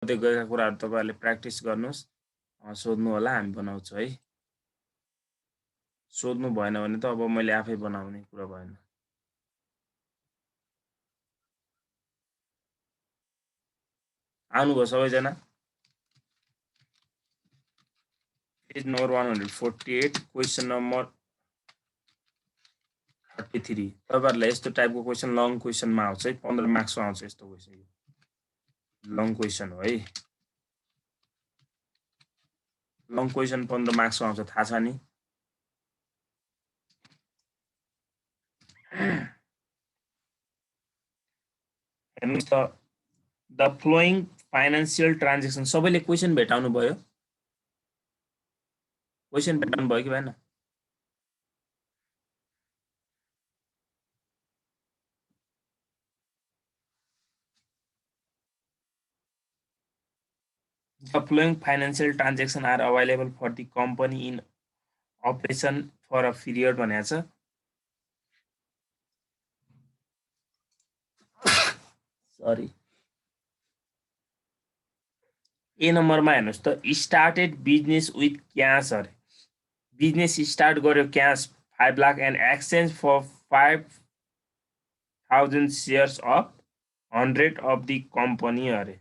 गर्दै गएका कुराहरू तपाईहरुले प्र्याक्टिस गर्नुस् सोध्नु होला हामी बनाउँछु है सोध्नु भएन भने त अब मैले आफै बनाउने कुरा भएन आउनुभयो सबैजना पेज नम्बर 148 क्वेशन नम्बर 33 तपाईहरुलाई यस्तो टाइपको क्वेशन लङ क्वेशनमा आउँछ है 15 मार्क्सको आउँछ यस्तो क्वेशन लङ क्वेशन हो है लङ क्वेशन 15 मार्क्सको आउँछ थाहा छ नि हेर्नुस् त द फ्लोइङ फाइनान्शियल ट्रान्जेक्सन सबैले क्वेशन भेटाउनु भयो क्वेशन भेटाउनु भयो कि भएन The following financial transactions are available for the company in operation for a period भनेको छ सरी ए नम्बरमा हेर्नुस् त स्टार्टेड बिजनेस विथ क्याश अरे बिजनेस स्टार्ट गर्यो cash 5 lakh and exchange for 5000 shares of 100 of the company अरे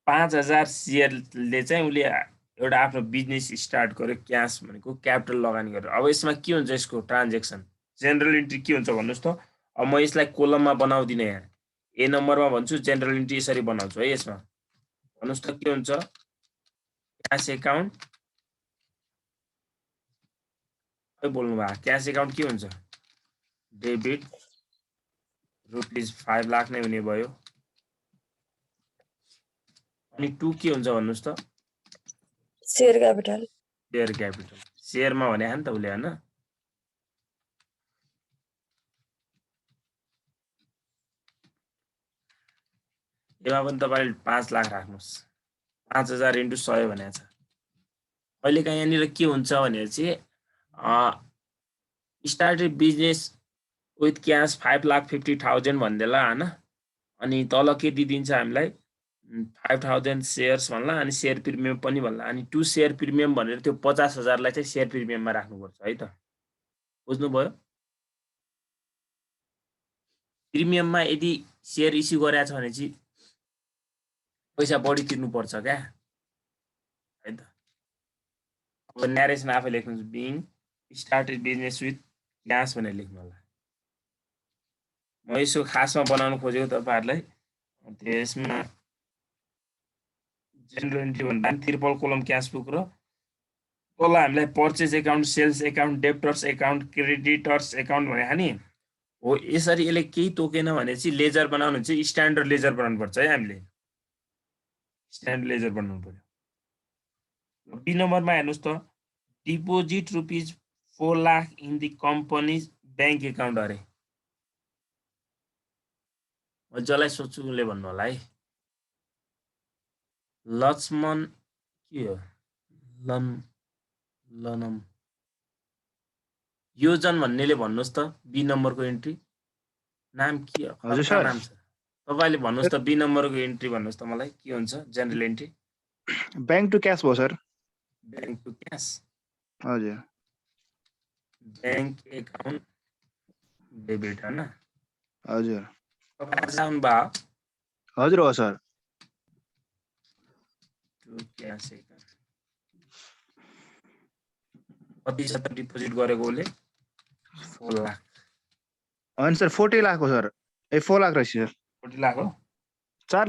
5000 शेयरले चाहिँ उले एउटा आफ्नो बिजनेस स्टार्ट गर्यो क्याश भनेको क्यापिटल लगानी गर्यो अब यसमा के हुन्छ यसको ट्रान्जेक्सन जनरल इन्ट्री के हुन्छ भन्नुस् त अब म यसलाई कोलममा बनाउँदिन यहाँ ए नम्बरमा भन्छु जनरल इन्ट्री यसरी बनाउँछु है यसमा भन्नुस् त के हुन्छ क्याश अकाउन्ट खै बोल्नु भा क्याश अकाउन्ट के हुन्छ डेबिट रुपीस 5 लाख नै हुने भयो अनि 2 के हुन्छ भन्नुस् त शेयर क्यापिटल शेयरमा भने हैन त उले हैन एमा पनि तपाईले 5 लाख राख्नुस् 5000 * 100 भनेको छ अहिले का यहाँनिर के हुन्छ भने चाहिँ स्टार्टेड बिजनेस विथ क्याश 5,50,000 भन्देला हैन अनि तल के दिदिन्छ हामीलाई 5000 शेयर्स भन्ला अनि शेयर प्रिमियम पनि भन्ला अनि 2 शेयर प्रिमियम भनेर त्यो 50000 लाई चाहिँ शेयर प्रिमियममा राख्नु पर्छ है त बुझ्नु भयो प्रिमियममा यदि शेयर इस्यु गरेछ भने चाहिँ पैसा बढी तिर्नु पर्छ क्या है त अब न्यारेसन आफै लेख्नुस् being started business with cash भनेर लेख्नु होला म यसो खासमा बनाउन खोजेको तपाईहरुलाई त्यसमा जनरल इन्ट्री भन्दा ट्रिपल कोलम क्याश बुक र तल हामीलाई purchase account sales account debtors account creditors account भने नि हो यसरी यसले केही तोकेन भने चाहिँ लेजर बनाउनु चाहिँ स्ट्यान्डर्ड लेजर बनाउनु पर्छ है हामीले स्ट्यान्डर्ड लेजर बनाउनु पर्यो बी नम्बरमा हेर्नुस् त deposit rupees 4 lakh in the companies bank account अरे जसलाई सोच्नुले भन्नु होला है लक्ष्मण के हो लनम योजन भन्नेले भन्नुस् त बी नम्बरको एन्ट्री नाम के हो हजुर सर नाम छ तपाईले भन्नुस् त बी नम्बरको एन्ट्री भन्नुस् त मलाई के हुन्छ general entry bank to cash भयो सर बैंक टु क्याश हजुर बैंक अकाउन्ट डेबिट हैन हजुर तपाईहरु जाउनु बा हजुर हो सर टु क्याश अकाउन्ट कति छ त डिपोजिट गरेको उले 4 लाख होइन सर 40 लाख हो सर ए 4 लाख रहेछ सर 40 लाख हो 4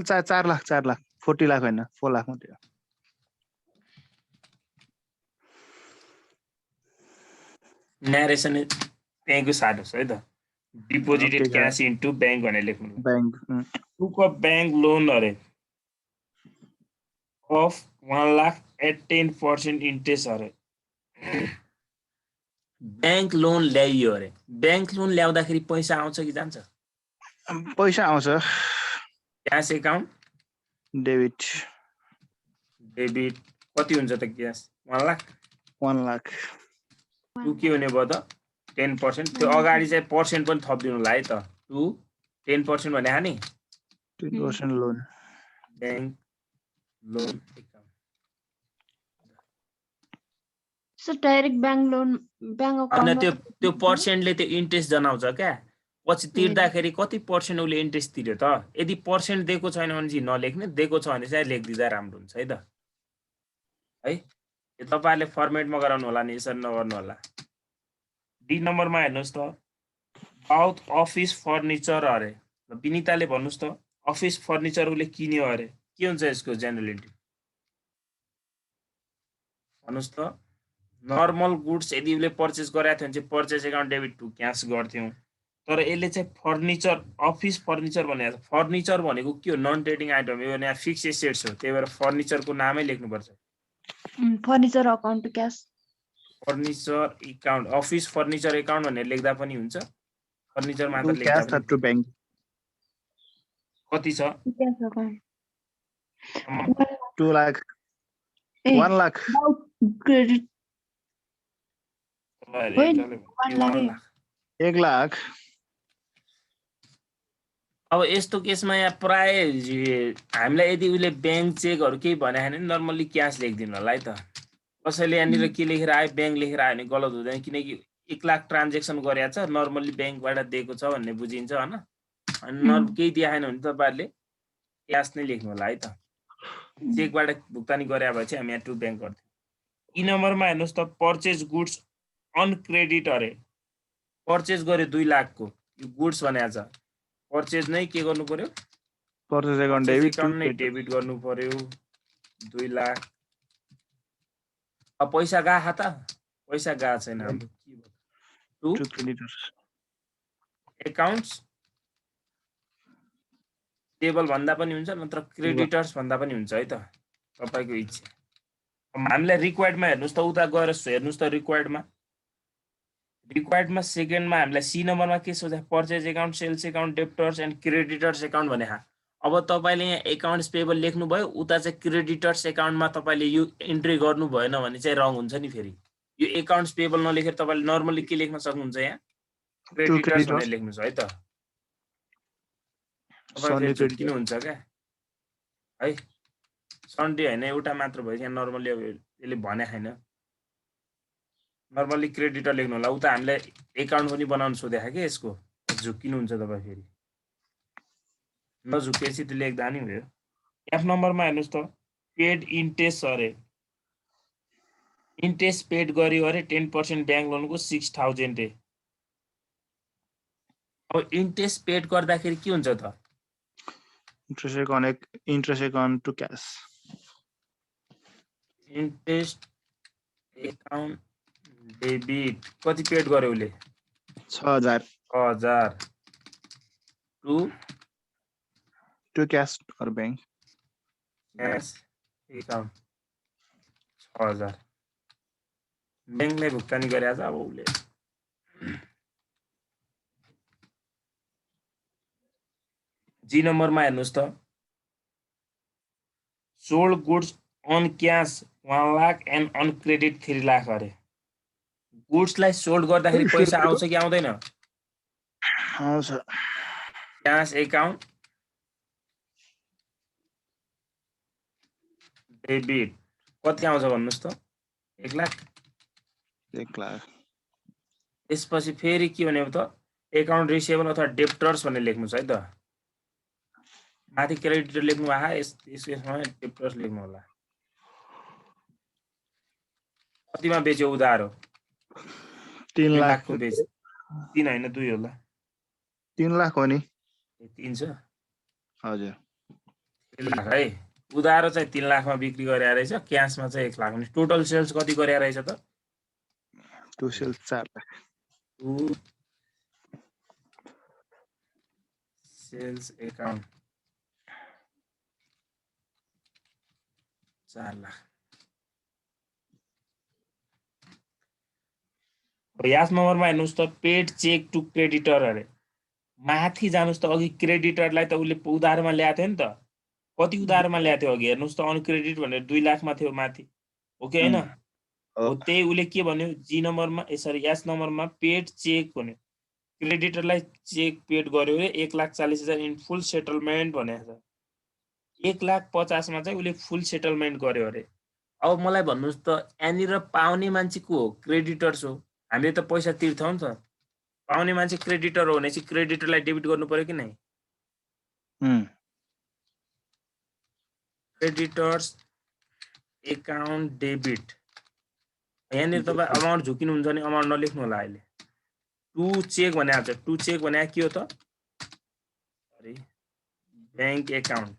लाख 40 लाख होइन 4 लाख मात्रै हो न्यारेसन त्यहीको साथ है त डिपोजिटेड क्याश इन्टु बैंक भनेर लेख्नु bank took a bank loan अरे अफ 1 लाख एट 10% इन्ट्रेस्ट अरे बैंक लोन ल्याइयो अरे बैंक लोन ल्याउँदाखेरि पैसा आउँछ कि जान्छ पैसा आउँछ क्याश अकाउन्ट डेबिट कति हुन्छ त क्याश 1 लाख 1 लाख टु के हुने भयो त 10% त्यो अगाडि चाहिँ पर्सेन्ट पनि थपिदिनु होला है त टु 10% भने हानि 10% loan bank loan account sir direct bank loan bank होइन अकाउन्ट त्यो पर्सेन्टले त्यो इन्ट्रेस्ट जनाउँछ क्या पछि तिर्दाखेरि कति पर्सेन्ट उसले इन्ट्रेस्ट तिर्यो त यदि पर्सेन्ट दिएको छैन भने चाहिँ नलेख्ने दिएको छ भने चाहिँ लेखिदिँदा राम्रो हुन्छ है त है यो तपाईँहरूले फर्मेटमा गराउनु होला नि यसरी नगर्नु होला डी नम्बरमा हेर्नुहोस् त बाउथ अफिस फर्निचर अरे विनिताले भन्नुहोस् त अफिस फर्निचर उसले किन्यो अरे के हुन्छ यसको जेनरलिटी भन्नुहोस् त नर्मल गुड्स यदि उसले पर्चेस गराएको थियो भने चाहिँ purchase account debit to cash गर्थ्यौँ तर यसले चाहिँ फर्निचर अफिस फर्निचर भनेको फर्निचर भनेको के हो नन ट्रेडिङ आइटम यो यहाँ फिक्स एसेट्स हो त्यही भएर फर्निचरको नामै लेख्नुपर्छ furniture account to cash furniture account office furniture account भनेर लेख्दा पनि हुन्छ फर्निचर मात्र टु लेख्दा क्यास पनि टु बैंक कति छ cash account 2 lakh 1 lakh credit तपाईँहरूले 1 लाख अब यस्तो केसमा यहाँ प्राय हामीलाई यदि उसले ब्याङ्क चेकहरू केही भने भने नर्मल्ली क्यास लेखिदिनु होला है त कसैले यहाँनिर के लेखेर आयो ब्याङ्क लेखेर आयो भने गलत हुँदैन किनकि 1 लाख ट्रान्जेक्सन गरेको छ नर्मल्ली ब्याङ्कबाट दिएको छ भन्ने बुझिन्छ होइन अनि केही दिएन भने तपाईँहरूले क्यास नै लेख्नु होला है त चेकबाट भुक्तानी गरे भए चाहिँ हामी यहाँ टु ब्याङ्क गर्थ्यौँ ई नम्बरमा हेर्नुहोस् त पर्चेज गुड्स अन क्रेडिट अरे पर्चेज गर्यो 2 लाखको यो गुड्स भनेको छ पर्चेज नै के गर्नु पर्यो purchase account purchase debit account नै डेबिट गर्नु पर्यो 2 लाख अब पैसा गएको त पैसा गएको छैन अब के भयो टु क्रेडिटर्स एकाउन्ट्स टेबल भन्दा पनि हुन्छ नत्र क्रेडिटर्स भन्दा पनि हुन्छ है त तपाईको इच्छा हामीलाई रिक्वायर्डमा हेर्नुस् त उता गएर हेर्नुस् त रिक्वायर्डमा सेकेन्डमा हामीलाई सी नम्बरमा के सोध्या purchase account sales account debtors and creditors account भने अब तपाईले यहाँ एकाउन्ट्स पेबल लेख्नुभयो उता चाहिँ क्रेडिटर्स एकाउन्टमा तपाईले यो इन्ट्री गर्नु भएन भने चाहिँ रङ हुन्छ नि फेरि यो एकाउन्ट्स पेबल नलेखेर तपाईले नर्मली के लेख्न सक्नुहुन्छ यहाँ क्रेडिटर्स भनेर लेख्नुस् है त तपाईले किन हुन्छ क्या है सन्डे हैन एउटा मात्र भयो यहाँ नर्मली अब यसले भने हैन नर्मली क्रेडिटर लेख्नु होला उता हामीलाई एकाउन्ट पनि बनाउन सोधेको के यसको झुकिनुहुन्छ तपाईँ फेरि नझुकेपछि त्यो लेख्दा नि भयो एफ नम्बरमा हेर्नुहोस् त पेड इन्ट्रेस्ट अरे इन्ट्रेस्ट पेड गर्यो अरे 10% ब्याङ्क लोनको 6000 अब इन्ट्रेस्ट पेड गर्दाखेरि के हुन्छ त interest account to cash interest account debit कति पेड गर्यो उले 6000 to cash or bank cash account 6000 ब्याङ्कले भुक्तानी गरेछ अब उले जी नम्बरमा हेर्नुहोस् त sold goods on cash 1 lakh and on credit 3 lakh अरे गुड्सलाई सोल्ड गर्दाखेरि पैसा आउँछ कि आउँदैन आउँछ क्यास एकाउन्ट डेबिट कति आउँछ भन्नुस् त 1 लाख 1 लाख त्यसपछि फेरि के भने त एकाउन्ट रिसिभेबल अथवा डेप्टर्स भनेर लेख्नुस् है त माथि क्रेडिटर लेख्नु आहा यसमा डेप्टर्स लेख्नु होला कतिमा बेच्यो उधार हो 3 लाख को बेच 3 हैन 2 होला 3 लाख हो नि 3 छ हजुर 3 लाख है उधारो चाहिँ 3 लाखमा बिक्री गरे रहेछ क्याशमा चाहिँ 1 लाख भने टोटल सेल्स कति गरे रहेछ त to sales 4 lakh sales account 4 lakh यास नम्बरमा हेर्नुस् त पेड चेक टु क्रेडिटर अरे माथि जानुस् त अघि क्रेडिटरलाई त उले उधारमा ल्याएको थियो नि त कति उधारमा ल्याएको थियो अघि हेर्नुस् त अन क्रेडिट भनेर 2 लाखमा थियो माथि ओके हैन हो त्यही उले के भन्यो जी नम्बरमा यसरी यास नम्बरमा पेड चेक भन्यो क्रेडिटरलाई चेक पेड गर्यो अरे 1,40,000 इन फुल सेटलमेन्ट भनेको छ। 1,50,000 मा चाहिँ उसले फुल सेटलमेन्ट गर्यो अरे। अब मलाई भन्नुहोस् त यहाँनिर पाउने मान्छे को हो? क्रेडिटर्स हो। हामीले त पैसा तिर्थौँ नि त। पाउने मान्छे क्रेडिटर हो भनेपछि क्रेडिटरलाई डेबिट गर्नु पर्यो कि नै? Creditors account debit. यहाँनिर तपाईँ अमाउन्ट झुकिनुहुन्छ भने अमाउन्ट नलेख्नु होला अहिले। टु चेक भने आउँछ। टु चेक भने के हो त? Sorry, bank account.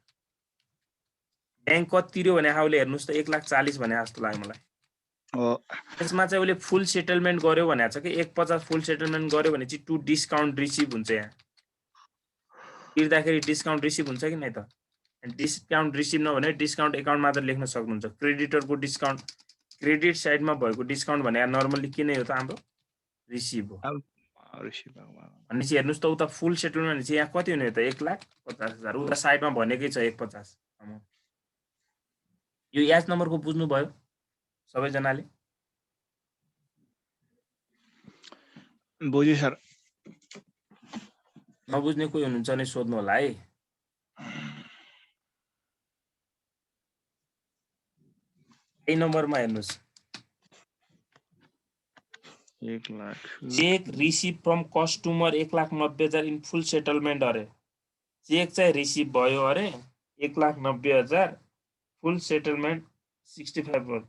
ब्याङ्क कति तिर्यो भने आउले हेर्नुहोस् त 1,40,000 भने जस्तो लाग्यो मलाई। यसमा चाहिँ उसले फुल सेटलमेन्ट गर्यो भनेको छ कि 1,50,000 फुल सेटलमेन्ट गर्यो भने चाहिँ टु डिस्काउन्ट रिसिभ हुन्छ। यहाँ तिर्दाखेरि डिस्काउन्ट रिसिभ हुन्छ कि नै त? डिस्काउन्ट रिसिभ नभने डिस्काउन्ट एकाउन्ट मात्र लेख्न सक्नुहुन्छ। क्रेडिटरको डिस्काउन्ट क्रेडिट साइडमा भएको डिस्काउन्ट भने नर्मली के नै हो त? हाम्रो रिसिभ हो। भनेपछि हेर्नुहोस् त उता फुल सेटलमेन्ट भनेपछि यहाँ कति हुने त? 1,50,000। उता साइडमा भनेकै छ 1,50,000। यो याच नम्बरको बुझ्नुभयो सबैजनाले? बुझ्यो सर। नबुझ्ने कोही हुनुहुन्छ भने सोध्नु होला है। यही नम्बरमा हेर्नुहोस्। 1,00,000 cheque receive from customer 1,90,000 in full settlement अरे। चेक चाहिँ रिसिभ भयो अरे 1,90,000 फुल सेटलमेन्ट 65।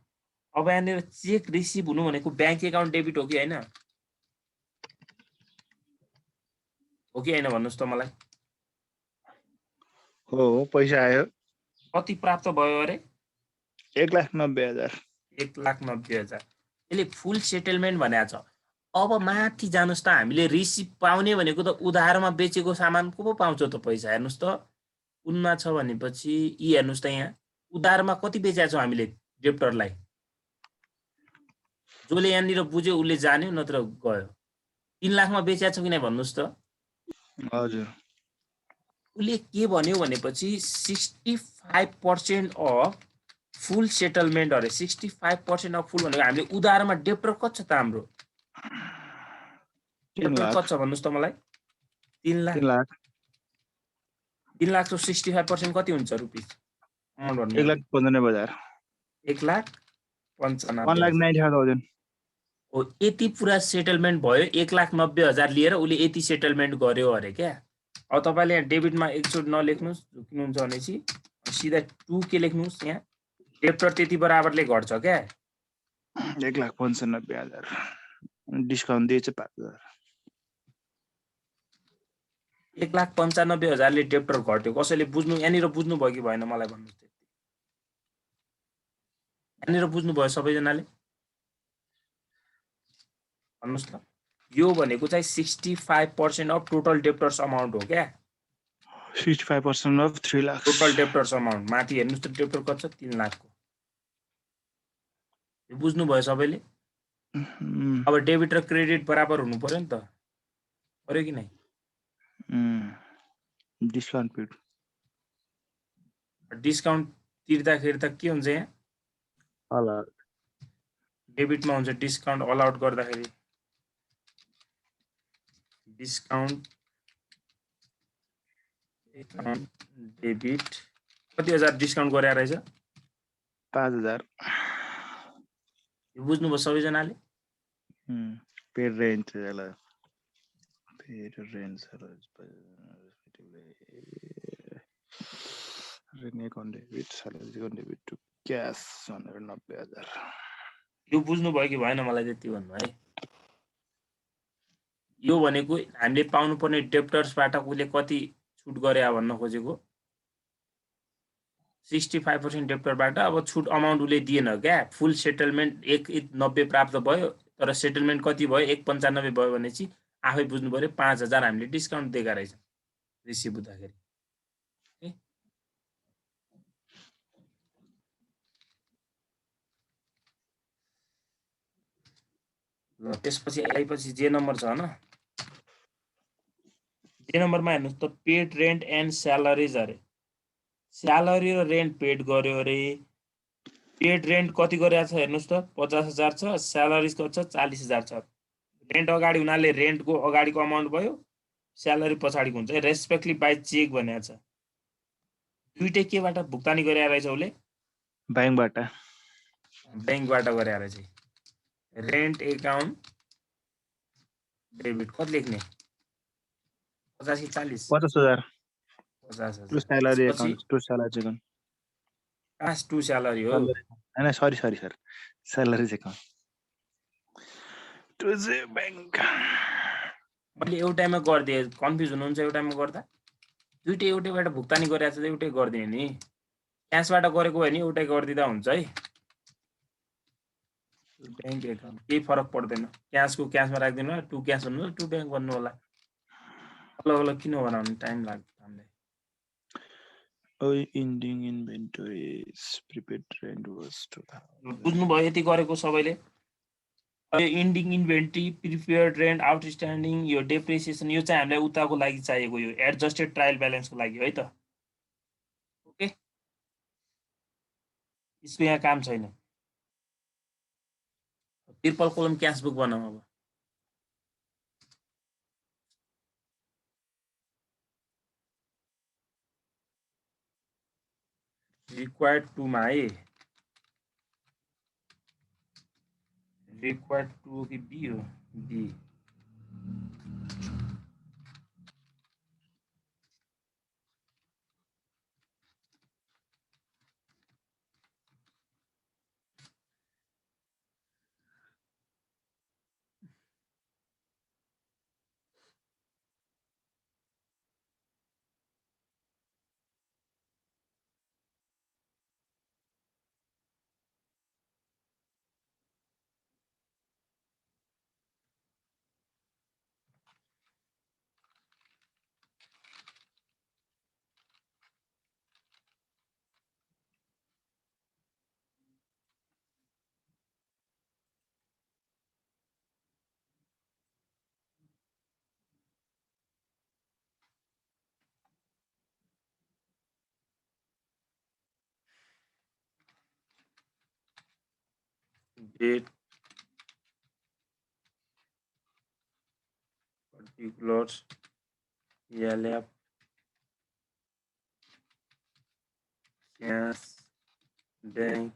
अब यहाँनिर चेक रिसिभ हुनु भनेको ब्याङ्क एकाउन्ट डेबिट हो कि होइन? हो कि होइन भन्नुहोस् त मलाई। हो, पैसा आयो। कति प्राप्त भयो अरे? 1,90,000। 1,90,000। यसले फुल सेटलमेन्ट भनेको छ। अब माथि जानुस् त हामीले रिसिभ पाउने भनेको त उधारमा बेचेको सामान को पो पाउँछ त पैसा? हेर्नुहोस् त उनमा छ भनेपछि यी हेर्नुहोस् त यहाँ उधारमा कति बेचेको छौँ हामीले डेप्टरलाई। जसले यहाँनिर बुझ्यो उसले जान्यो नत्र गयो। 3 लाखमा बेचेको छ कि नै भन्नुहोस् त? हजुर। उसले के भन्यो भनेपछि 65% अफ फुल सेटलमेन्ट अरे। 65% अफ फुल भनेको हामीले उधारमा डेप्टर कति छ त हाम्रो? डेप्टर कति छ भन्नुहोस् त मलाई? 3 लाख। 3 लाख 65% कति हुन्छ रुपिस? अमाउन्ट भन्नु। 1,95,000। 1,95,000। 1,95,000। हो, यति पुरा सेटलमेन्ट भयो। 1,90,000 लिएर उसले यति सेटलमेन्ट गर्यो अरे क्या। अब तपाईँले यहाँ डेबिटमा एकचोटि नलेख्नुहोस्, झुक्नुहुन्छ भनेपछि सिधा 2 के लेख्नुहोस्। यहाँ डेप्टर त्यति बराबरले घट्छ क्या। 1,95,000 डिस्काउन्ट दिएछ 5,000। 1,95,000 ले डेप्टर घट्यो। कसैले बुझ्नु यहाँनिर बुझ्नु भयो कि भएन मलाई भन्नुहोस्। यहाँनिर बुझ्नु भयो सबैजनाले? भन्नुहोस् त। यो भनेको चाहिँ 65% अफ टोटल डेप्टर्स अमाउन्ट हो क्या। 65% of 3 lakh total debtors amount. माथि हेर्नुहोस् त डेप्टर कति छ? 3 लाखको। यो बुझ्नु भयो सबैले? अब डेबिट र क्रेडिट बराबर हुनु पर्यो नि त, पर्यो कि नै? Discount paid. डिस्काउन्ट तिर्दाखेरि त के हुन्छ यहाँ? All out. डेबिटमा हुन्छ डिस्काउन्ट अल आउट गर्दाखेरि। डिस्काउन्ट एकाउन्ट डेबिट कति हजार डिस्काउन्ट गरे रहेछ? 5,000। यो बुझ्नुभयो सबैजनाले? पेड रेन्ज यसलाई paid rent rent account debit salary account debit to cash 190,000। यो बुझ्नु भयो कि भएन मलाई त्यति भन्नु है। यो भनेको हामीले पाउनुपर्ने डेप्टर्सबाट उसले कति छुट गरे भन्न खोजेको। 65% डेप्टरबाट अब छुट अमाउन्ट उसले दिएन क्या। फुल सेटलमेन्ट 1,90 प्राप्त भयो, तर सेटलमेन्ट कति भयो? 1,95 भयो भनेपछि आफै बुझ्नु पर्यो 5,000 हामीले डिस्काउन्ट दिएका रहेछ रिसिभ हुँदाखेरि। ल त्यसपछि आएपछि जे नम्बर छ हैन, जे नम्बरमा हेर्नुहोस् त पेड रेन्ट एन्ड स्यालरिज अरे। स्यालरी र रेन्ट पेड गर्यो अरे। पेड रेन्ट कति गरेको छ हेर्नुहोस् त 50,000 छ, स्यालरिज कति छ 40,000 छ। रेन्ट अगाडि हुनाले रेन्टको अगाडिको अमाउन्ट भयो, स्यालेरी पछाडिको हुन्छ। रेस्पेक्टली बाई चेक भनेको छ। दुईटै केबाट भुक्तानी गरे रहेछ उसले? ब्याङ्कबाट ब्याङ्कबाट गरे रहेछ। रेन्ट एकाउन्ट डेबिट कति लेख्ने? 85 40 50,000 50,000 टु स्यालेरी त्यसपछि account to salary account cash to salary हो। हैन sorry sir salary account to जे ब्याङ्क मैले एउटैमा गरिदिएँ, कन्फ्युज हुनुहुन्छ एउटैमा गर्दा? दुईटै एउटैबाट भुक्तानी गरेको छ त एउटै गरिदिने नि। क्यासबाट गरेको भयो नि एउटै गरिदिँदा हुन्छ है। ब्याङ्क एकाउन्ट केही फरक पर्दैन। क्यासको क्यासमा राखिदिनु, टु क्यास भन्नु, टु ब्याङ्क भन्नु होला। अलग अलग किन बनाउने? टाइम लाग्छ हामीलाई। ending inventories prepaid rent was 2000 बुझ्नुभयो यति गरेको सबैले? Ending inventory, prepared rent, outstanding, यो डेप्रिसिएसन, यो चाहिँ हामीलाई उताको लागि चाहिएको, यो एडजस्टेड ट्रायल ब्यालेन्सको लागि है त। ओके, यसको यहाँ काम छैन। ट्रिपल कोलम क्यास बुक बनाऊ। अब रिक्वायर्ड 2 मा है, रिक्वायर्ड 2 हो कि बी हो? B. Date, particulars, ELF, cash, bank,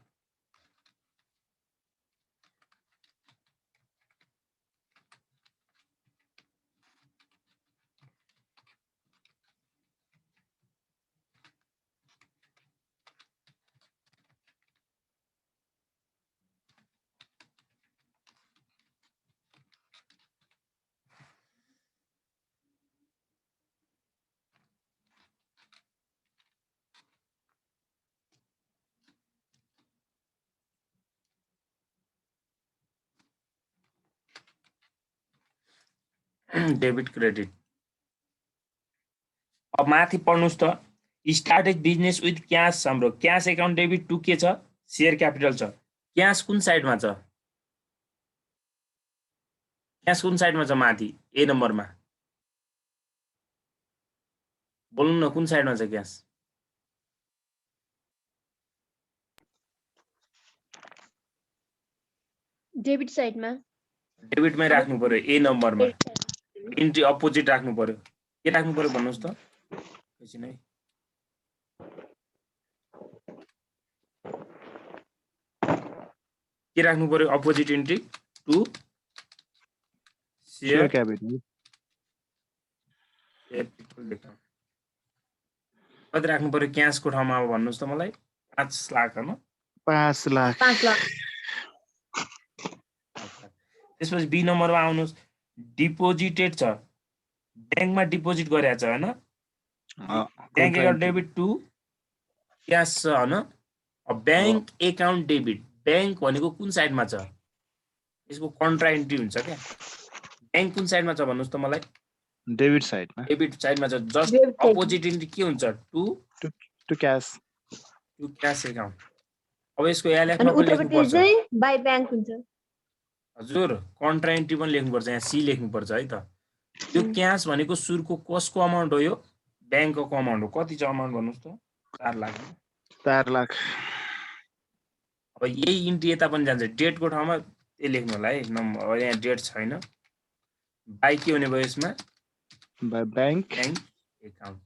debit credit. अब माथि पढ्नुस् त, स्टार्टेड बिजनेस विथ क्यास। हाम्रो क्यास एकाउन्ट डेबिट टु के छ? शेयर क्यापिटल छ। क्यास कुन साइडमा छ? क्यास कुन साइडमा छ? माथि ए नम्बरमा बोल्नु न, कुन साइडमा छ क्यास? डेबिट साइडमा। डेबिटमै राख्नु पर्यो, ए नम्बरमा। इन्ट्री अपोजिट राख्नु पर्यो। के राख्नु पर्यो भन्नुहोस् त? एकैछिन है, के राख्नु पर्यो? Opposite entry to share capital account. कति राख्नु पर्यो क्यासको ठाउँमा? अब भन्नुहोस् त मलाई। 5 लाख होइन? 5 लाख। 5 लाख। त्यसपछि बी नम्बरमा आउनुहोस्। डिपोजिटेड छ, ब्याङ्कमा डिपोजिट गरेको छ होइन? Bank account debit to cash छ होइन? ब्याङ्क एकाउन्ट डेबिट, ब्याङ्क भनेको कुन साइडमा छ? यसको कन्ट्रा इन्ट्री हुन्छ क्या। ब्याङ्क कुन साइडमा छ भन्नुहोस् त मलाई? डेबिट साइडमा। डेबिट साइडमा छ। जस्ट अपोजिट इन्ट्री के हुन्छ? To cash, to cash account. अब यसको एलएफ अनि मा पनि उतापट्टि लेख्नुपर्छ। चाहिँ बाइ ब्याङ्क हुन्छ। हजुर, कन्ट्रा इन्ट्री पनि लेख्नुपर्छ, यहाँ सी लेख्नुपर्छ है त। यो क्यास भनेको सुरुको कसको अमाउन्ट हो? यो ब्याङ्कको अमाउन्ट हो। कति छ अमाउन्ट भन्नुहोस् त? 4 लाख। 4 लाख। अब यही इन्ट्री यता पनि जान्छ। डेटको ठाउँमा ए लेख्नु होला है नम्बर। अब यहाँ डेट छैन, बाई के हुने भयो यसमा by bank bank account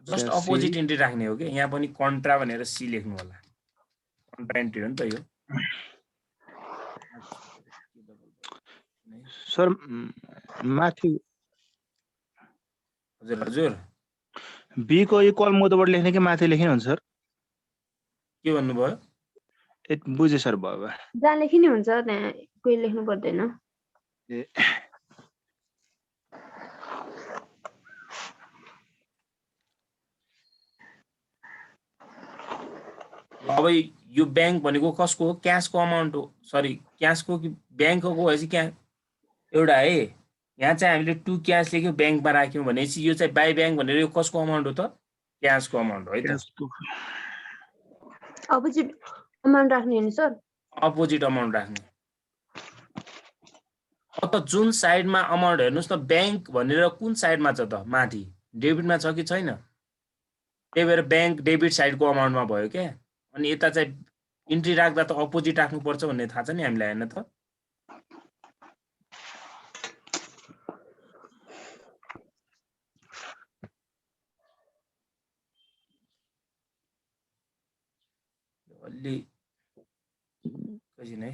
just That's opposite C. Entry राख्ने हो कि यहाँ पनि कन्ट्रा भनेर सी लेख्नु होला कन्ट्रा इन्ट्री हो नि त यो सर माथि हजुर हजुर B को इक्वल मुद्दाबाट लेख्ने कि माथि लेख्ने हुन्छ सर के भन्नुभयो बुझे सर भयो भए जहाँ लेखिने हुन्छ त्यहाँ कोही लेख्नु पर्दैन ए अब यो ब्याङ्क भनेको कसको हो क्यासको अमाउन्ट हो सरी क्यासको कि ब्याङ्कको हो क्या एउटा है यहाँ चाहिँ हामीले टु क्यास लेख्यो ब्याङ्कमा राख्यौँ भनेपछि यो चाहिँ बाई ब्याङ्क भनेर यो कसको अमाउन्ट हो त क्यासको अमाउन्ट हो है त अपोजिट अमाउन्ट राख्ने हो नि सर अपोजिट अमाउन्ट राख्ने अब जुन साइडमा अमाउन्ट हेर्नुहोस् न ब्याङ्क भनेर कुन साइडमा छ त माथि डेबिटमा छ कि छैन त्यही भएर ब्याङ्क डेबिट साइडको अमाउन्टमा भयो क्या अनि यता चाहिँ इन्ट्री राख्दा त अपोजिट राख्नुपर्छ भन्ने थाहा छ नि हामीलाई होइन त अलि कसिन है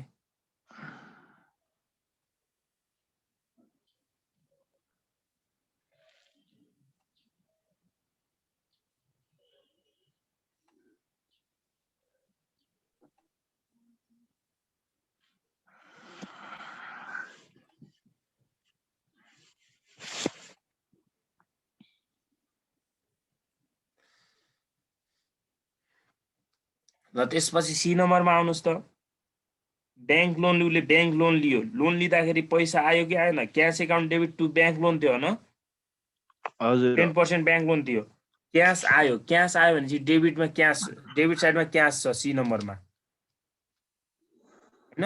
ल त्यसपछि सी नम्बरमा आउनुहोस् त ब्याङ्क लोन उसले ब्याङ्क लोन लियो लोन लिँदाखेरि पैसा आयो कि आएन cash account debit to bank loan थियो होइन हजुर 10% ब्याङ्क लोन थियो क्यास आयो भनेपछि डेबिटमा क्यास डेबिट साइडमा क्यास छ सी नम्बरमा होइन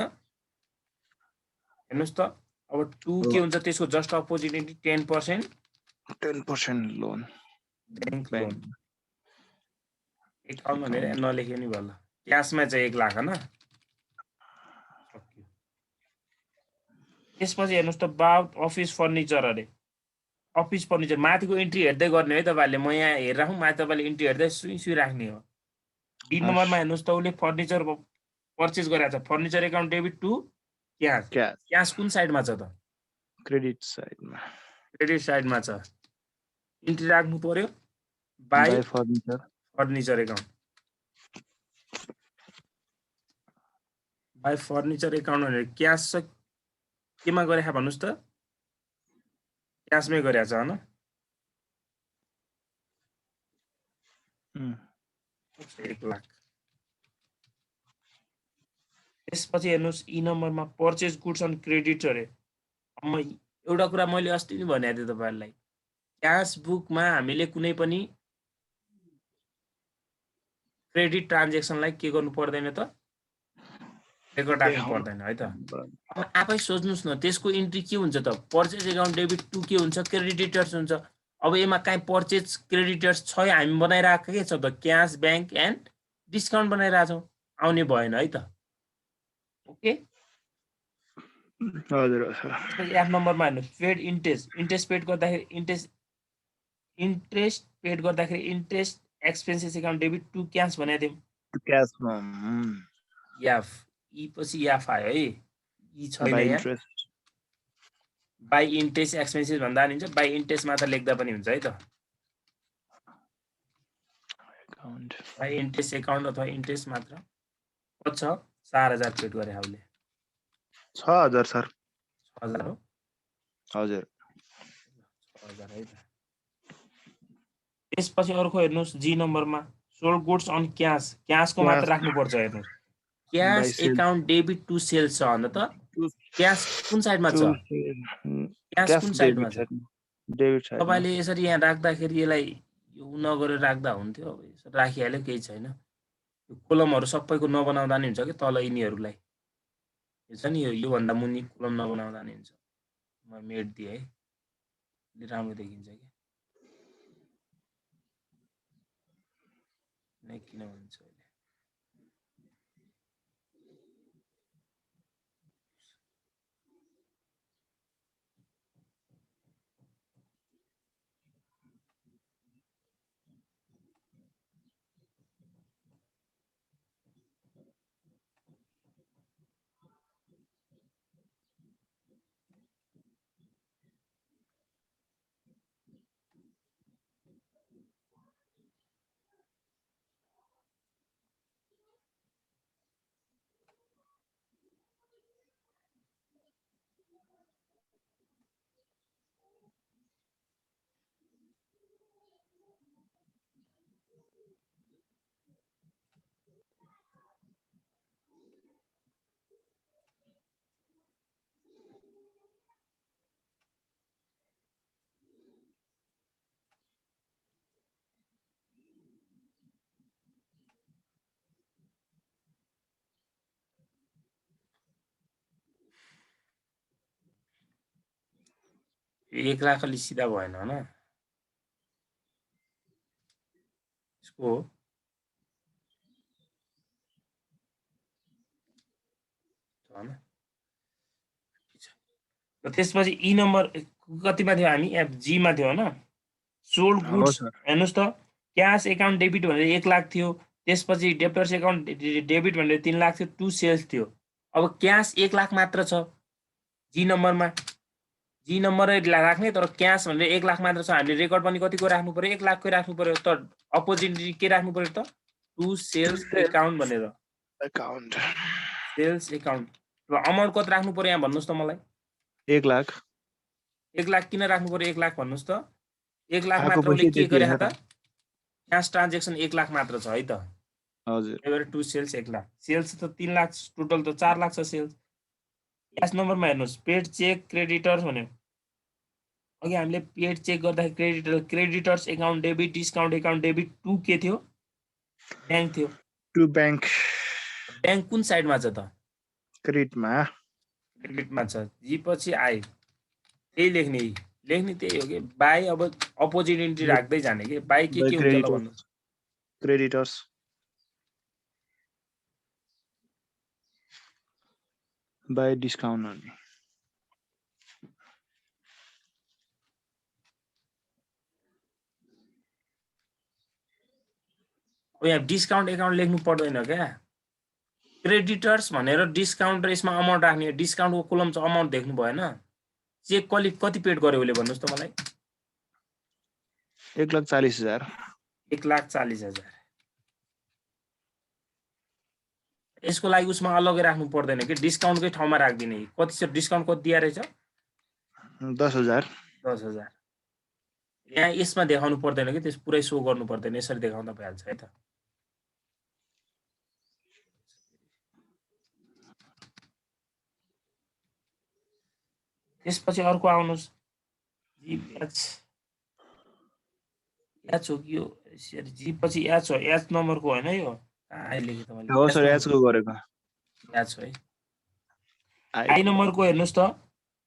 हेर्नुहोस् त अब टु के हुन्छ त्यसको just opposite 10% 10% loan bank loan account भनेर नलेख्यो नि भयो ल क्यासमा चाहिँ 1 लाख होइन त्यसपछि हेर्नुहोस् त अफिस फर्निचर अरे अफिस फर्निचर माथिको इन्ट्री हेर्दै गर्ने है तपाईँहरूले म यहाँ हेरिराखौँ माथि तपाईँले इन्ट्री हेर्दै सुई राख्ने हो बी नम्बरमा हेर्नुहोस् त उसले फर्निचर पर्चेज गरेको छ furniture account debit to cash कुन साइडमा छ त क्रेडिट साइडमा छ इन्ट्री राख्नु पर्यो by furniture account by furniture account भनेर क्यास छ केमा गरेको भन्नुहोस् त क्यासमै गरेको छ होइन 1 लाख त्यसपछि हेर्नुहोस् ई नम्बरमा पर्चेज गुड्स अन क्रेडिट अरे एउटा कुरा मैले अस्ति नै भनेको थिएँ तपाईँहरूलाई क्यास बुकमा हामीले कुनै पनि क्रेडिट ट्रान्जेक्सनलाई के गर्नु पर्दैन त रेकर्ड राख्नु पर्दैन है त अब आफै सोच्नुहोस् न त्यसको इन्ट्री के हुन्छ त पर्चेज एकाउन्ट डेबिट टु के हुन्छ क्रेडिटर्स हुन्छ अब यसमा काहीँ पर्चेज क्रेडिटर्स छ हामी बनाइरहेको के छ त क्यास ब्याङ्क एन्ड डिस्काउन्ट बनाइरहेछौँ आउने भएन है त ओके हजुर एफ नम्बरमा हेर्नु पेड इन्ट्रेस्ट पेड गर्दाखेरि इन्ट्रेस्ट पेड गर्दाखेरि interest expenses account debit to cash भनेको थियौँ क्यासमा याफ ई पछि याफ आयो है ई छैन यहाँ बाई इन्ट्रेस्ट एक्सपेन्सेस भन्दा पनि हुन्छ बाई इन्ट्रेस्ट मात्र लेख्दा पनि हुन्छ है त बाई इन्ट्रेस्ट एकाउन्ट अथवा इन्ट्रेस्ट मात्र कति छ 4000 पेड गरे हाउले 6000 सर 6000 हो हजुर 6000 है त त्यसपछि अर्को हेर्नुहोस् जी नम्बरमा सोल्ड गुड्स अन क्यासको मात्र राख्नुपर्छ हेर्नुहोस् cash account debit to sales छ भन्दा त क्यास कुन साइडमा छ क्यास कुन साइडमा छ डेबिट साइड तपाईले यसरी यहाँ राख्दाखेरि यसलाई यो नगरेर राख्दा हुन्थ्यो अब यसरी राखिहाल्यो केही छैन यो कोलमहरु सबैको नबनाउँदा नि हुन्छ के तल यिनीहरुलाई हुन्छ नि यो भन्दा मुनि कोलम नबनाउँदा नि हुन्छ म मेट दिए है राम्रो देखिन्छ के नै किन भन्छ 1 लाख अलि सिधा भएन हैन यसको हैन र त्यसपछि ई नम्बर कतिमा थियो हामी एफ जी मा थियो हैन सोल्ड हो गुड्स सर हेर्नुस् त क्याश एकाउन्ट डेबिट भनेर 1 लाख थियो त्यसपछि डेप्टर्स एकाउन्ट डेबिट भनेर 3 लाख थियो टु सेल्स थियो अब क्याश 1 लाख मात्र छ जी नम्बरमा जी नम्बर राख्ने तर क्याश भनेर 1 लाख मात्र छ हामीले रेकर्ड पनि कतिको राख्नु पर्यो 1 लाखकै राख्नु पर्यो त अपोजिट के राख्नु पर्यो त टु सेल्स एकाउन्ट भनेर अकाउन्ट सेल्स एकाउन्ट र अमाउन्ट कति राख्नु पर्यो यहाँ भन्नुस् त मलाई 1 लाख 1 लाख किन राख्नु पर्यो 1 लाख भन्नुस् त 1 लाख आएको मात्र उसले पैसा के त्यति गरे हो त क्याश ट्रान्जेक्सन 1 लाख मात्र छ है त हजुर त्यही भएर टु सेल्स 1 लाख सेल्स त 3 लाख टोटल त 4 लाख छ सेल्स क्याश नम्बरमा हेर्नुस् पेड चेक क्रेडिटर्स भन्यो अघि हामीले पेड चेक गर्दाखेरि creditors account debit discount account debit to के थियो ब्याङ्क थियो टु बैंक ब्याङ्क कुन साइडमा छ त क्रेडिटमा क्रेडिटमा छ जी पछि आइ त्यही लेख्ने त्यही हो कि बाई अब अपोजिट इन्ट्री राख्दै जाने कि बाई के हुन्छ ल भन्नु क्रेडिटर्स बाई डिस्काउन्ट अनि अब यहाँ डिस्काउन्ट एकाउन्ट लेख्नु पर्दैन क्या क्रेडिटर्स भनेर डिस्काउन्ट र यसमा अमाउन्ट राख्ने डिस्काउन्टको कोलम चाहिँ अमाउन्ट देख्नु भएन चेक कति पेड गर्यो उसले भन्नुहोस् त मलाई 1,40,000 1,40,000 यसको लागि उसमा अलग्गै राख्नु पर्दैन कि डिस्काउन्टकै ठाउँमा राखिदिने कति छ डिस्काउन्ट कति दिया रहेछ 10,000 10,000 यहाँ यसमा देखाउनु पर्दैन कि त्यस पुरै सो गर्नु पर्दैन यसरी देखाउँदा भइहाल्छ है त त्यसपछि अर्को आउनुस् जी एच हो कि यो जी पछि एच हो एच नम्बरको हैन यो आइ लेखे तपाईले हो सर एच को गरेको एच है आई नम्बरको हेर्नुस् त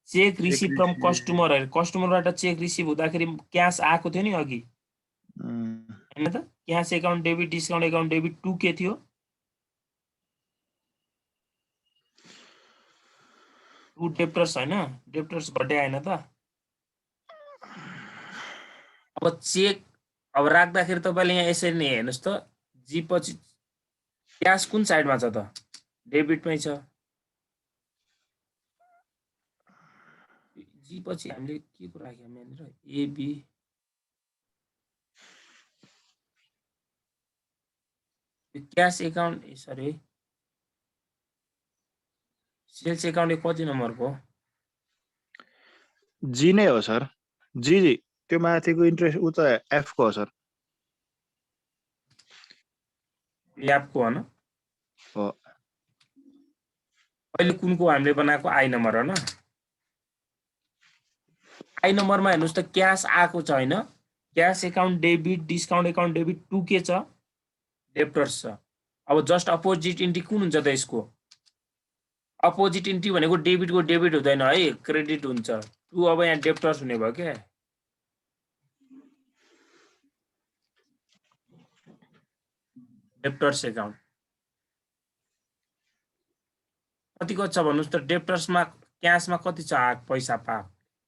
चेक रिसिभ फ्रम कस्टमर कस्टमरबाट चेक रिसिभ हुँदाखेरि क्याश आएको थियो नि अघि हैन त cash account debit discount account debit 2 के थियो 2 डेप्टर्स हैन डेप्टर्स घटे आएन त अब चेक अब राख्दाखेरि तपाईले यहाँ यसरी नै हेर्नुस् त जी पछि क्याश कुन साइडमा छ त डेबिटमै छ जी पछि हामीले के को राख्यौं यहाँनिर A B cash account sorry sales account कति नम्बरको जी नै हो सर जी जी त्यो माथिको इन्ट्रेस्ट उ त एफ को हो सर एफ को हैन हो अहिले कुनको हामीले बनाएको आई नम्बर हैन आई नम्बरमा हेर्नुस् त क्याश आएको छ हैन cash account debit discount account debit 2 के छ डेप्टर्स छ अब जस्ट अपोजिट इन्ट्री कुन हुन्छ त यसको अपोजिट इन्ट्री भनेको डेबिटको डेबिट हुँदैन है क्रेडिट हुन्छ 2 अब यहाँ डेप्टर्स हुने भयो के डेप्टर्स एकाउन्ट कतिको छ भन्नुस् त डेप्टर्समा क्याशमा कति छ पैसा पा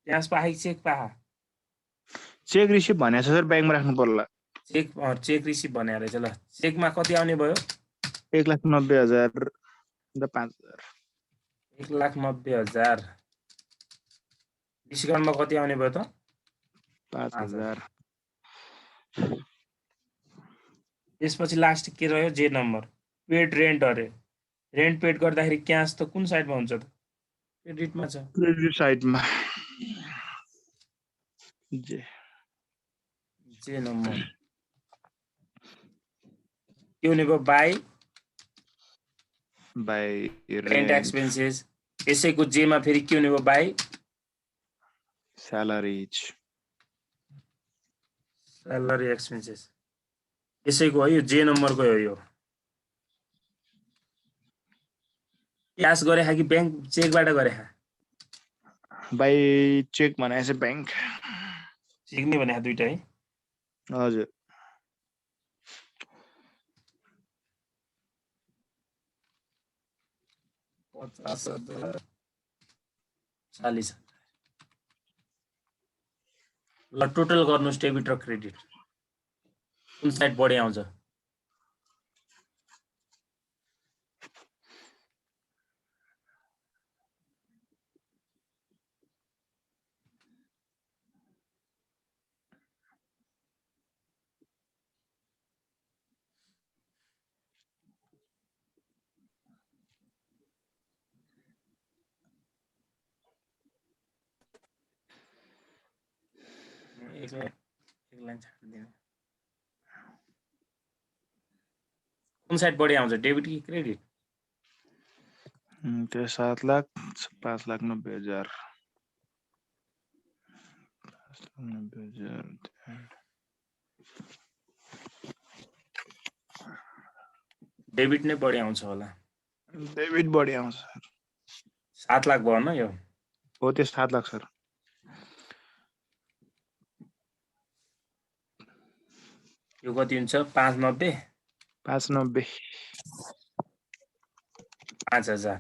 क्याश पा चेक पा चेक रिसिभ भने छ सर बैंकमा राख्नु पर्ला चेक रिसिभ भने रहेछ ल चेकमा कति आउने भयो 1,90,000 र 5,000 1,90,000 डिस्काउन्टमा कति आउने भयो त 5,000 त्यसपछि लास्ट के रह्यो जे नम्बर पेड रेन्ट अरे रेन्ट पेड गर्दाखेरि क्याश त कुन साइडमा हुन्छ त क्रेडिटमा छ क्रेडिट साइडमा जे नम्बर के हुने भयो बाई रेन्ट एक्सपेन्सेस यसैको जे मा फेरि के हुने भयो बाई सैलरीज सैलरी एक्सपेन्सेस यसैको हो यो जे नम्बरको हो यो क्याश गरे कि बैंक चेकबाट गरे बाई चेक भनेपछि ब्याङ्क चेक नै भने दुईटा है हजुर 50,000 40,000 ल टोटल गर्नुहोस् डेबिट र क्रेडिट कुन साइड बढी आउँछ एक लाइन छाड्दिनु कुन साइड बढी आउँछ डेबिट कि क्रेडिट त्यो 7 लाख 5,90,000 डेबिट नै बढी आउँछ होला डेबिट बढी आउँछ सर 7 लाख भयो न यो हो त्यो 7 लाख सर यो कति हुन्छ 590 590 5,000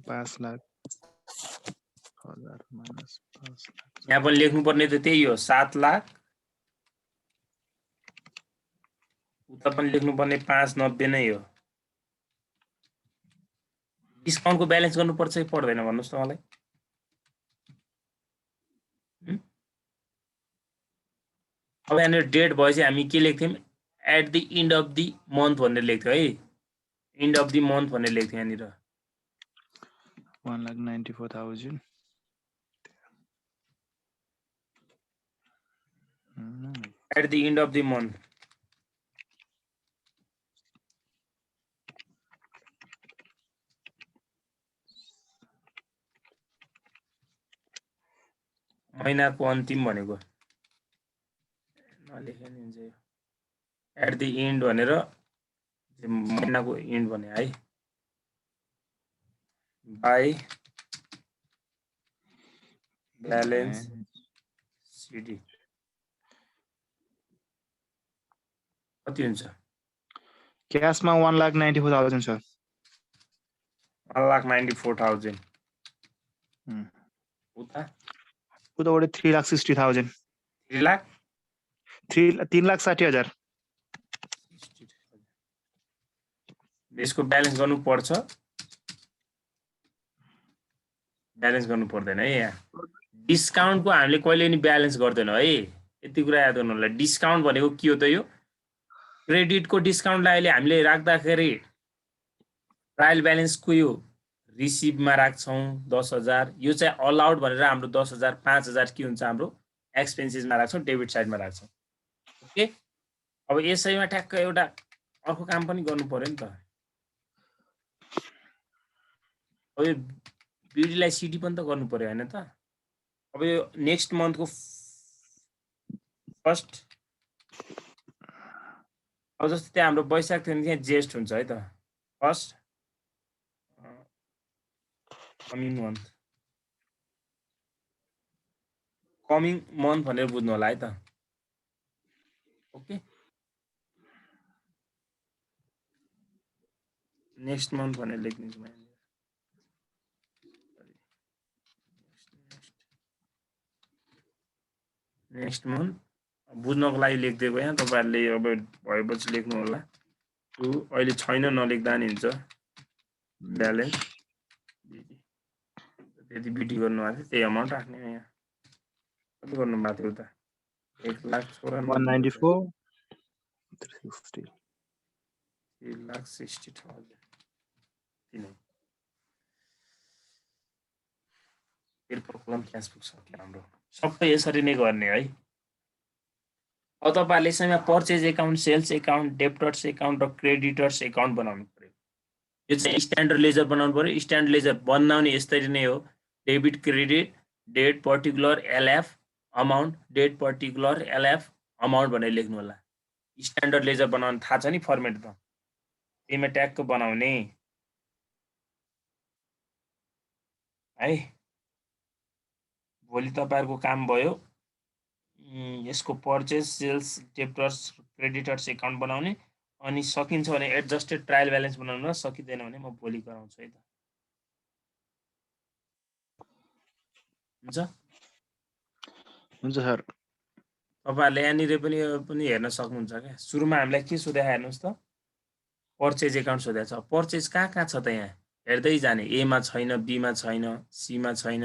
5 लाख हजार माइनस 5 लाख यहाँ पनि लेख्नुपर्ने त त्यही हो 7 लाख उता पनि लेख्नुपर्ने 590 नै हो डिस्काउन्टको ब्यालेन्स गर्नुपर्छ कि पर्दैन भन्नुस् त मलाई अब यहाँनिर डेट भएपछि हामी के लेख्थ्यौँ at the end of the month भनेर लेख्थ्यौँ है इन्ड अफ द मन्थ भनेर लेख्थ्यौँ यहाँनिर 1,94,000 at the end of the month महिनाको अन्तिम भनेको नलेखे नि हुन्छ यो एट द इन्ड भनेर महिनाको इन्ड भने है बाई ब्यालेन्स सिडी कति हुन्छ क्याशमा 1,94,000 सर 1,94,000 उता उताबाट 3,60,000 3 लाख 3,60,000 यसको ब्यालेन्स गर्नु पर्छ ब्यालेन्स गर्नु पर्दैन है यहाँ डिस्काउन्टको हामीले कहिले पनि ब्यालेन्स गर्दैनौँ है यति कुरा याद गर्नु होला डिस्काउन्ट भनेको के हो त यो क्रेडिटको डिस्काउन्टलाई अहिले हामीले राख्दाखेरि ट्रायल ब्यालेन्सको यो रिसिभमा राख्छौँ 10,000 यो चाहिँ अलाउड भनेर हाम्रो 10,000 5,000 के हुन्छ हाम्रो एक्सपेन्सेसमा राख्छौँ डेबिट साइडमा राख्छौँ ओके अब यसैमा ठ्याक्क एउटा अर्को काम पनि गर्नु पर्यो नि त अब यो बिडीलाई सिडी पनि त गर्नु पर्यो हैन त अब यो नेक्स्ट मन्थको फर्स्ट अब जस्तो त्यहाँ हाम्रो वैशाख थियो भने त्यहाँ जेष्ठ हुन्छ है त फर्स्ट कमिङ मन्थ भनेर बुझ्नु होला है त ओके नेक्स्ट मन्थ भनेर लेख्दिन्छु म नेक्स्ट मन्थ बुझ्नको लागि लेख्दिएको यहाँ तपाईहरुले अब भएपछि लेख्नु होला अहिले छैन नलेख्दा नि हुन्छ ब्यालेन्स त्यति बिटी गर्नु भएको थियो त्यही अमाउन्ट राख्ने हो यहाँ कति गर्नु भएको थियो त 194 360 3,60,000 किन कलम क्यास बुक सक्यो हाम्रो सबै यसरी नै गर्ने है अब तपाईहरुले यसैमा purchase account sales account debtors account र क्रेडिटर्स एकाउन्ट बनाउनु पर्यो यो चाहिँ स्ट्यान्डर्ड लेजर बनाउनु पर्यो स्ट्यान्डर्ड लेजर बनाउने यसरी नै हो debit credit date particular LF amount date particular LF amount भनेर लेख्नु होला स्ट्यान्डर्ड लेजर बनाउन थाहा छ नि फर्मेट त त्यहीमा ट्यागको बनाउने है। भोलि तपाईहरुको काम भयो यसको purchase sales debtors creditors account बनाउने अनि सकिन्छ भने एडजस्टेड ट्रायल ब्यालेन्स बनाउन, सकिदैन भने म भोलि गराउँछु है त। हुन्छ हुन्छ सर। तपाईहरुले यहाँनिर पनि हेर्न सक्नुहुन्छ क्या। सुरुमा हामीलाई के सोधेको हेर्नुस् त, पर्चेज एकाउन्ट सोधेको छ। पर्चेज कहाँ छ त यहाँ हेर्दै जाने। ए मा छैन, बी मा छैन, सी मा छैन।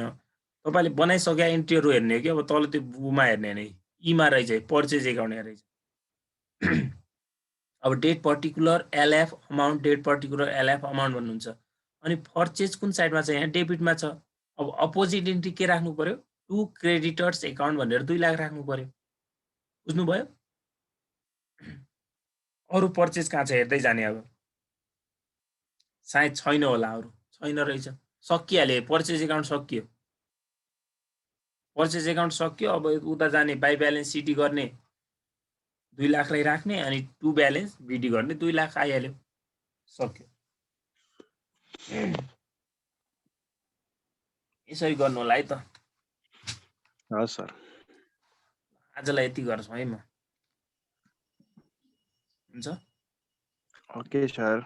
तपाईले बनाइसकेका एन्ट्रीहरु हेर्ने हो कि अब तल त्यो बुमा हेर्ने हैन। ई मा रहेछ पर्चेज एकाउन्ट यहाँ रहेछ। अब date particular LF amount, date particular LF amount भन्नुहुन्छ। अनि पर्चेज कुन साइडमा छ? यहाँ डेबिटमा छ। अब अपोजिट एन्ट्री के राख्नु पर्यो? टु क्रेडिटर्स एकाउन्ट भनेर 2 लाख राख्नु पर्यो। बुझ्नुभयो? अरु पर्चेज कहाँ छ हेर्दै जाने। अब सायद छैन होला, अरु छैन रहेछ, सकिहाल्यो। पर्चेज एकाउन्ट सकियो, पर्चेज एकाउन्ट सकियो। अब उता जाने, बाई ब्यालेन्स सिटी गर्ने, 2 लाखलाई राख्ने अनि टु ब्यालेन्स बिडी गर्ने, 2 लाख आइहाल्यो, सक्यो। यसरी गर्नु होला है त। हस् सर। आजलाई यति गर्छौँ है म। हुन्छ। Okay sir.